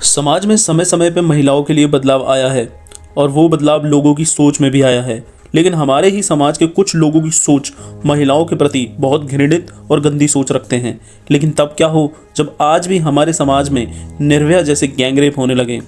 समाज में समय समय पर महिलाओं के लिए बदलाव आया है और वो बदलाव लोगों की सोच में भी आया है। लेकिन हमारे ही समाज के कुछ लोगों की सोच महिलाओं के प्रति बहुत घृणित और गंदी सोच रखते हैं। लेकिन तब क्या हो जब आज भी हमारे समाज में निर्भया जैसे गैंगरेप होने लगे,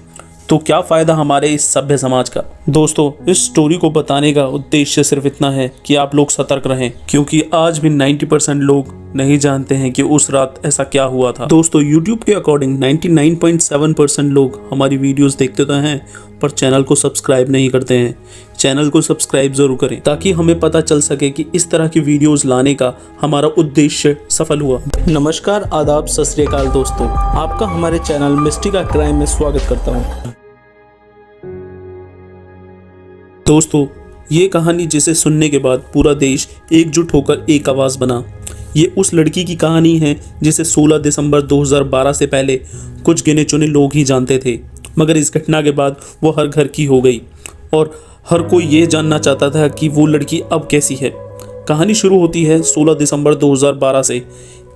तो क्या फ़ायदा हमारे इस सभ्य समाज का। दोस्तों, इस स्टोरी को बताने का उद्देश्य सिर्फ इतना है कि आप लोग सतर्क रहें, क्योंकि आज भी 90% लोग नहीं जानते हैं कि उस रात ऐसा क्या हुआ था। दोस्तों, YouTube के अकॉर्डिंग 99.7% लोग हमारी वीडियोस देखते तो हैं, पर चैनल को सब्सक्राइब नहीं करते हैं। चैनल को सब्सक्राइब जरूर करें ताकि हमें पता चल सके कि इस तरह की वीडियोस लाने का हमारा उद्देश्य सफल हुआ। नमस्कार, आदाब, सत श्री अकाल दोस्तों, आपका हमारे चैनल मिस्टिका क्राइम में स्वागत करता हूँ। दोस्तों, ये कहानी जिसे सुनने के बाद पूरा देश एकजुट होकर एक आवाज़ बना, ये उस लड़की की कहानी है जिसे 16 दिसंबर 2012 से पहले कुछ गिने चुने लोग ही जानते थे, मगर इस घटना के बाद वो हर घर की हो गई और हर कोई ये जानना चाहता था कि वो लड़की अब कैसी है। कहानी शुरू होती है 16 दिसंबर 2012 से।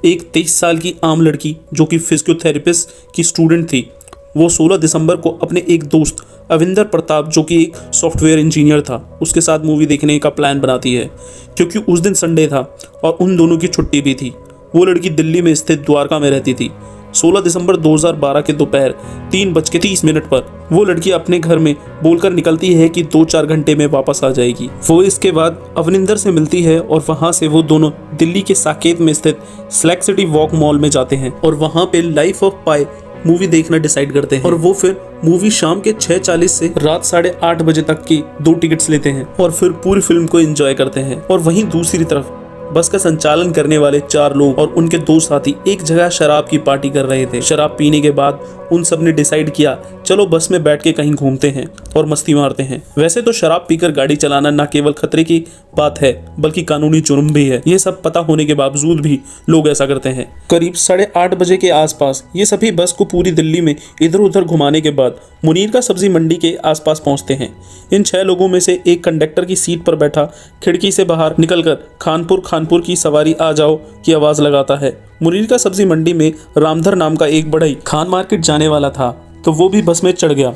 एक 23 साल की आम लड़की जो कि फिजियोथेरेपिस्ट की स्टूडेंट थी, वो 16 दिसंबर को अपने एक दोस्त अविंदर प्रताप, जो कि एक सॉफ्टवेयर इंजीनियर था, उसके साथ मूवी देखने का प्लान बनाती है, क्योंकि उस दिन संडे था और उन दोनों की छुट्टी भी थी। वो लड़की दिल्ली में स्थित द्वारका में रहती थी। 16 दिसंबर 2012 के दोपहर 3:30 पर वो लड़की अपने घर में बोलकर निकलती है कि 2-4 घंटे में वापस आ जाएगी। वो इसके बाद अवनिंदर से मिलती है और वहाँ से वो दोनों दिल्ली के साकेत में स्थित स्लैक सिटी वॉक मॉल में जाते हैं और वहाँ पे लाइफ ऑफ पाई मूवी देखना डिसाइड करते हैं। और वो फिर मूवी शाम के 6:40 से रात 8:30 बजे तक की 2 टिकट्स लेते हैं और फिर पूरी फिल्म को एंजॉय करते हैं। और वहीं दूसरी तरफ बस का संचालन करने वाले 4 लोग और उनके 2 साथी एक जगह शराब की पार्टी कर रहे थे। शराब पीने के बाद उन सब ने डिसाइड किया, चलो बस में बैठ के कहीं घूमते हैं और मस्ती मारते हैं। वैसे तो शराब पीकर गाड़ी चलाना न केवल खतरे की बात है बल्कि कानूनी जुर्म भी है। ये सब पता होने के बावजूद भी लोग ऐसा करते हैं। करीब 8:30 बजे के आसपास ये सभी बस को पूरी दिल्ली में इधर उधर घुमाने के बाद मुनीर का सब्जी मंडी के आसपास पहुंचते हैं। इन 6 लोगों में से एक कंडक्टर की सीट पर बैठा खिड़की से बाहर निकलकर कानपुर की सवारी आ जाओ की आवाज लगाता है। मुनीर का सब्जी मंडी में रामधर नाम का एक बढ़ई खान मार्केट जाने वाला था, तो वो भी बस में चढ़ गया।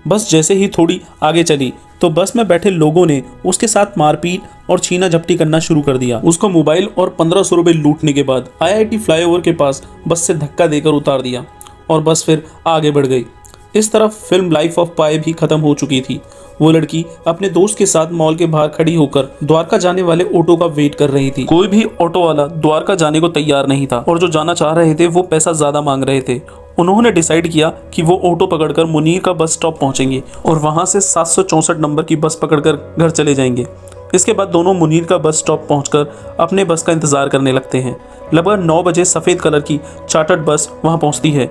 बस जैसे ही थोड़ी आगे चली तो बस में बैठे लोगों ने उसके साथ मारपीट और छीना झपटी करना शुरू कर दिया। उसको मोबाइल और 1500 रुपए लूटने के बाद IIT फ्लाईओवर के पास बस से धक्का देकर उतार दिया और बस फिर आगे बढ़ गई। इस तरफ फिल्म लाइफ ऑफ पाई भी खत्म हो चुकी थी। वो लड़की अपने दोस्त के साथ मॉल के बाहर खड़ी होकर द्वारका जाने वाले ऑटो का वेट कर रही थी। कोई भी ऑटो वाला द्वारका जाने को तैयार नहीं था और जो जाना चाह रहे थे वो पैसा ज्यादा मांग रहे थे। उन्होंने डिसाइड किया कि वो ऑटो पकड़कर मुनीर का बस स्टॉप पहुंचेंगे और वहां से 764 नंबर की बस पकड़कर घर चले जाएंगे। इसके बाद दोनों मुनीर का बस स्टॉप पहुंचकर अपने बस का इंतजार करने लगते हैं। लगभग 9 बजे सफेद कलर की चार्टर्ड बस वहां पहुंचती है।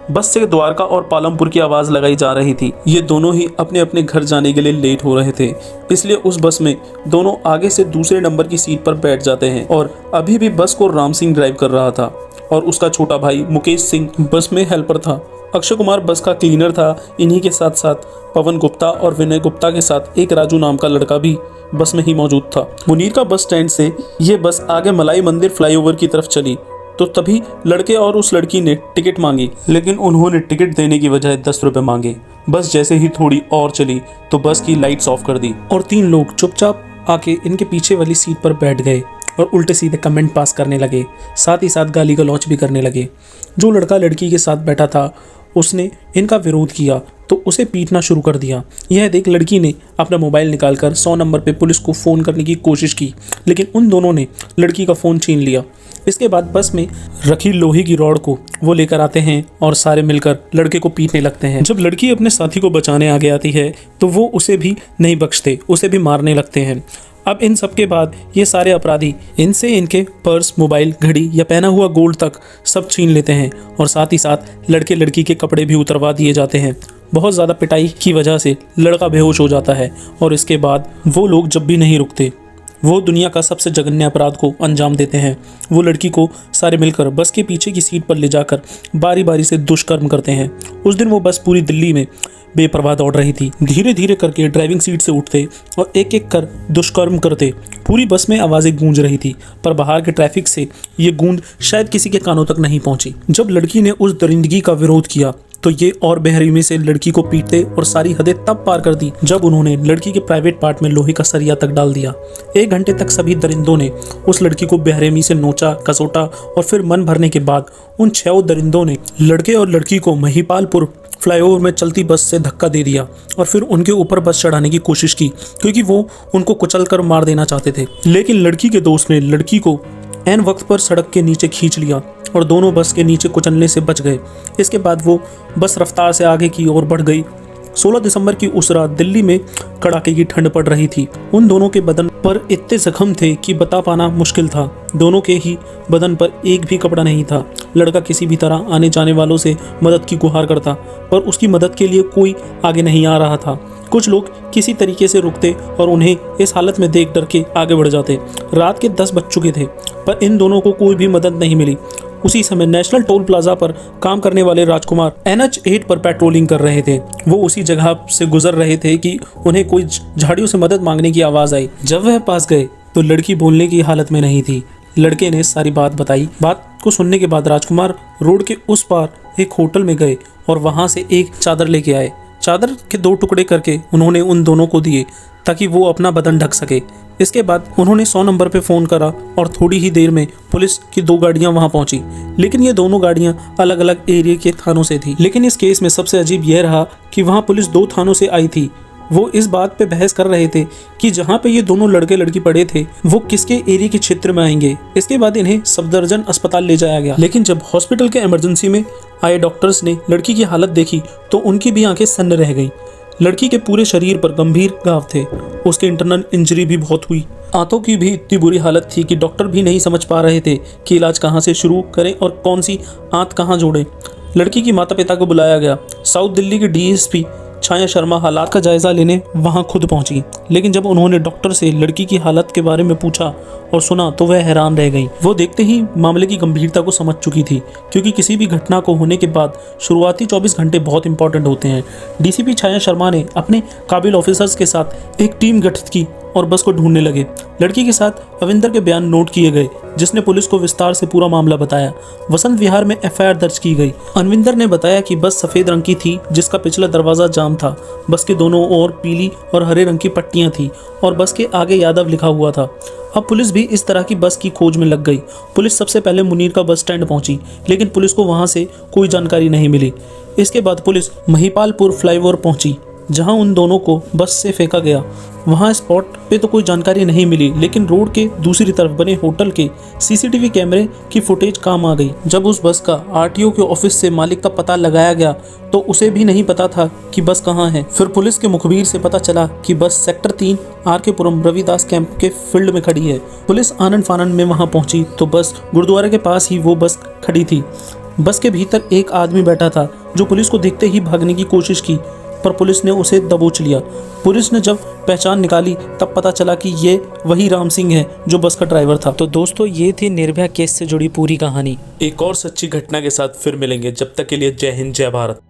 बस से द्वारका और पालमपुर की आवाज़ लगाई जा रही थी। ये दोनों ही अपने अपने घर जाने के लिए लेट हो रहे थे, इसलिए उस बस में दोनों आगे से दूसरे नंबर की सीट पर बैठ जाते हैं। और अभी भी बस को राम सिंह ड्राइव कर रहा था और उसका छोटा भाई मुकेश सिंह बस में हेल्पर था। अक्षय कुमार बस का क्लीनर था। इन्हीं के साथ साथ पवन गुप्ता और विनय गुप्ता के साथ एक राजू नाम का लड़का भी बस में ही मौजूद था। मुनीर का बस स्टैंड से ये बस आगे मलाई मंदिर फ्लाईओवर की तरफ चली तो तभी लड़के और उस लड़की ने टिकट मांगी, लेकिन उन्होंने टिकट देने की बजाय 10 रुपए मांगे। बस जैसे ही थोड़ी और चली तो बस की लाइट्स ऑफ कर दी और 3 लोग चुपचाप आके इनके पीछे वाली सीट पर बैठ गए और उल्टे सीधे कमेंट पास करने लगे, साथ ही साथ गाली गलौच भी करने लगे। जो लड़का लड़की के साथ बैठा था उसने इनका विरोध किया तो उसे पीटना शुरू कर दिया। यह देख लड़की ने अपना मोबाइल निकालकर 100 नंबर पे पुलिस को फ़ोन करने की कोशिश की, लेकिन उन दोनों ने लड़की का फ़ोन छीन लिया। इसके बाद बस में रखी लोहे की रॉड को वो लेकर आते हैं और सारे मिलकर लड़के को पीटने लगते हैं। जब लड़की अपने साथी को बचाने आगे आती है तो वो उसे भी नहीं बख्शते, उसे भी मारने लगते हैं। अब इन सब के बाद ये सारे अपराधी इनसे इनके पर्स, मोबाइल, घड़ी या पहना हुआ गोल्ड तक सब छीन लेते हैं और साथ ही साथ लड़के लड़की के कपड़े भी उतरवा दिए जाते हैं। बहुत ज़्यादा पिटाई की वजह से लड़का बेहोश हो जाता है और इसके बाद वो लोग जब भी नहीं रुकते, वो दुनिया का सबसे जघन्य अपराध को अंजाम देते हैं। वो लड़की को सारे मिलकर बस के पीछे की सीट पर ले जाकर बारी बारी से दुष्कर्म करते हैं। उस दिन वो बस पूरी दिल्ली में बेपरवाह दौड़ रही थी। धीरे धीरे करके ड्राइविंग सीट से उठते और एक एक कर दुष्कर्म करते। पूरी बस में आवाज़ें गूंज रही थी, पर बाहर के ट्रैफिक से ये गूंज शायद किसी के कानों तक नहीं पहुंची। जब लड़की ने उस दरिंदगी का विरोध किया तो ये और बेरहमी से लड़की को पीटते और सारी हदें तब पार कर दी जब उन्होंने लड़की के प्राइवेट पार्ट में लोहे का सरिया तक डाल दिया। 1 घंटे तक सभी दरिंदों ने उस लड़की को बेरहमी से नोचा, कसोटा और फिर मन भरने के बाद उन 6 दरिंदों ने लड़के और लड़की को महिपालपुर फ्लाईओवर में चलती बस से धक्का दे दिया और फिर उनके ऊपर बस चढ़ाने की कोशिश की, क्योंकि वो उनको कुचलकर मार देना चाहते थे। लेकिन लड़की के दोस्त ने लड़की को ऐन वक्त पर सड़क के नीचे खींच लिया और दोनों बस के नीचे कुचलने से बच गए। इसके बाद वो बस रफ्तार से आगे की ओर बढ़ गई। 16 दिसंबर की उस रात दिल्ली में कड़ाके की ठंड पड़ रही थी। उन दोनों के बदन पर इतने जख्म थे कि बता पाना मुश्किल था। दोनों के ही बदन पर एक भी कपड़ा नहीं था। लड़का किसी भी तरह आने जाने वालों से मदद की गुहार करता, पर उसकी मदद के लिए कोई आगे नहीं आ रहा था। कुछ लोग किसी तरीके से रुकते और उन्हें इस हालत में देख डर के आगे बढ़ जाते। रात के 10 बज चुके थे, पर इन दोनों को कोई भी मदद नहीं मिली। उसी समय नेशनल टोल प्लाजा पर काम करने वाले राजकुमार NH8 पर पेट्रोलिंग कर रहे थे। वो उसी जगह से गुजर रहे थे कि उन्हें कोई झाड़ियों से मदद मांगने की आवाज़ आई। जब वह पास गए तो लड़की बोलने की हालत में नहीं थी। लड़के ने सारी बात बताई। बात को सुनने के बाद राजकुमार रोड के उस पार एक होटल में गए और वहाँ से एक चादर लेके आए। चादर के 2 टुकड़े करके उन्होंने उन दोनों को दिए ताकि वो अपना बदन ढक सके। इसके बाद उन्होंने 100 नंबर पे फ़ोन करा और थोड़ी ही देर में पुलिस की 2 गाड़ियां वहां पहुंची। लेकिन ये दोनों गाड़ियां अलग अलग एरिया के थानों से थी। लेकिन इस केस में सबसे अजीब यह रहा कि वहां पुलिस 2 थानों से आई थी। वो इस बात पे बहस कर रहे थे कि जहाँ पे ये दोनों लड़के लड़की पड़े थे वो किसके एरिया के क्षेत्र में आएंगे। इसके बाद इन्हें सफदरजंग अस्पताल ले जाया गया। लेकिन जब हॉस्पिटल के इमरजेंसी में आए डॉक्टर्स ने लड़की की हालत देखी तो उनकी भी आंखें सन्न रह गई। लड़की के पूरे शरीर पर गंभीर घाव थे। उसके इंटरनल इंजरी भी बहुत हुई। आंतों की भी इतनी बुरी हालत थी कि डॉक्टर भी नहीं समझ पा रहे थे कि इलाज कहाँ से शुरू करें और कौन सी आंत कहाँ जोड़ें। लड़की की माता पिता को बुलाया गया। साउथ दिल्ली की DSP छाया शर्मा हालात का जायजा लेने वहां खुद पहुंची। लेकिन जब उन्होंने डॉक्टर से लड़की की हालत के बारे में पूछा और सुना तो वह हैरान रह गई। वो देखते ही मामले की गंभीरता को समझ चुकी थी, क्योंकि किसी भी घटना को होने के बाद शुरुआती 24 घंटे बहुत इंपॉर्टेंट होते हैं। DCP छाया शर्मा ने अपने काबिल ऑफिसर्स के साथ एक टीम गठित की और बस को ढूंढने लगे। लड़की के साथ अविंदर के बयान नोट किए गए, जिसने पुलिस को विस्तार से पूरा मामला बताया। वसंत विहार में FIR दर्ज की गई। अनविंदर ने बताया कि बस सफेद रंग की थी, जिसका पिछला दरवाजा जाम था। बस के दोनों ओर पीली और हरे रंग की पट्टियां थी और बस के आगे यादव लिखा हुआ था। अब पुलिस भी इस तरह की बस की खोज में लग गई। पुलिस सबसे पहले मुनीर का बस स्टैंड पहुंची, लेकिन पुलिस को वहां से कोई जानकारी नहीं मिली। इसके बाद पुलिस महिपालपुर फ्लाईओवर पहुंची, जहां उन दोनों को बस से फेंका गया। वहां स्पॉट पे तो कोई जानकारी नहीं मिली, लेकिन रोड के दूसरी तरफ बने होटल के CCTV कैमरे की फुटेज काम आ गई। जब उस बस का RTO के ऑफिस से मालिक का पता लगाया गया तो उसे भी नहीं पता था कि बस कहाँ है। फिर पुलिस के मुखबिर से पता चला कि बस सेक्टर 3 RK पुरम रविदास कैंप के फील्ड में खड़ी है। पुलिस आनन फानन में वहां पहुंची तो बस गुरुद्वारे के पास ही वो बस खड़ी थी। बस के भीतर एक आदमी बैठा था जो पुलिस को देखते ही भागने की कोशिश की, पर पुलिस ने उसे दबोच लिया। पुलिस ने जब पहचान निकाली तब पता चला कि ये वही राम सिंह है जो बस का ड्राइवर था। तो दोस्तों, ये थी निर्भया केस से जुड़ी पूरी कहानी। एक और सच्ची घटना के साथ फिर मिलेंगे। जब तक के लिए जय हिंद, जय भारत।